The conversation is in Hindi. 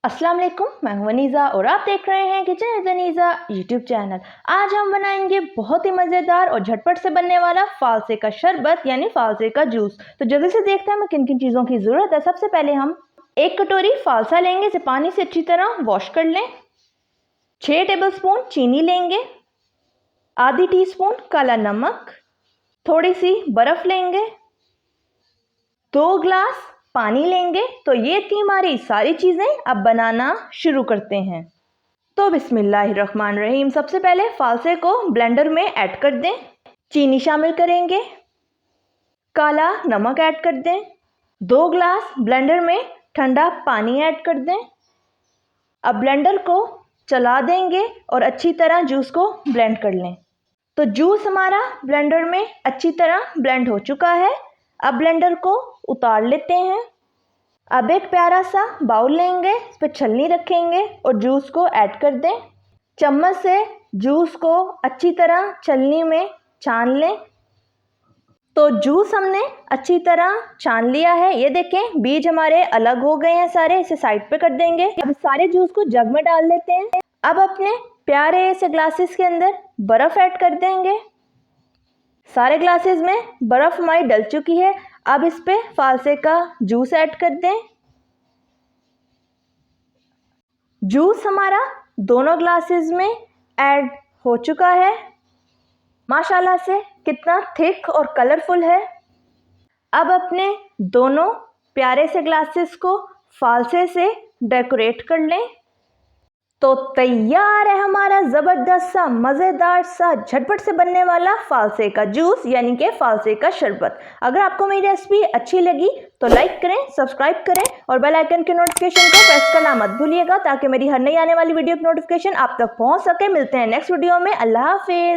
अस्सलाम वालेकुम, मैं हूं अनीज़ा और आप देख रहे हैं kitchen with Aniza YouTube channel. आज हम बनाएंगे बहुत ही मज़ेदार और झटपट से बनने वाला फालसे का शरबत यानी फालसे का जूस। तो जल्दी से देखते हैं हमें किन किन चीज़ों की ज़रूरत है। सबसे पहले हम 1 कटोरी फालसा लेंगे, इसे पानी से अच्छी तरह वॉश कर लें। 6 टेबलस्पून चीनी लेंगे, आधी टीस्पून काला नमक, थोड़ी सी बर्फ़ लेंगे, 2 ग्लास पानी लेंगे। तो ये थी हमारी सारी चीज़ें। अब बनाना शुरू करते हैं। तो बिस्मिल्लाहिर्रहमानिर्रहीम। सबसे पहले फालसे को ब्लेंडर में ऐड कर दें। चीनी शामिल करेंगे, काला नमक ऐड कर दें, 2 ग्लास ब्लेंडर में ठंडा पानी ऐड कर दें। अब ब्लेंडर को चला देंगे और अच्छी तरह जूस को ब्लेंड कर लें। तो जूस हमारा ब्लेंडर में अच्छी तरह ब्लेंड हो चुका है। अब ब्लेंडर को उतार लेते हैं। अब एक प्यारा सा बाउल लेंगे, इस पर छलनी रखेंगे और जूस को ऐड कर दें। चम्मच से जूस को अच्छी तरह छलनी में छान लें। तो जूस हमने अच्छी तरह छान लिया है। ये देखें बीज हमारे अलग हो गए हैं सारे, इसे साइड पे कर देंगे। अब सारे जूस को जग में डाल लेते हैं। अब अपने प्यारे से ग्लासेस के अंदर बर्फ़ ऐड कर देंगे। सारे ग्लासेस में बर्फ़ हमारी डल चुकी है। अब इस पे फालसे का जूस ऐड कर दें। जूस हमारा दोनों ग्लासेस में ऐड हो चुका है। माशाल्लाह से कितना थिक और कलरफुल है। अब अपने दोनों प्यारे से ग्लासेस को फालसे से डेकोरेट कर लें। तो तैयार है हमारा ज़बरदस्त सा मज़ेदार सा झटपट से बनने वाला फालसे का जूस यानी कि फालसे का शरबत। अगर आपको मेरी रेसिपी अच्छी लगी तो लाइक करें, सब्सक्राइब करें और बेल आइकन के नोटिफिकेशन को प्रेस करना मत भूलिएगा ताकि मेरी हर नई आने वाली वीडियो की नोटिफिकेशन आप तक पहुंच सके। मिलते हैं नेक्स्ट वीडियो में। अल्लाह हाफिज़।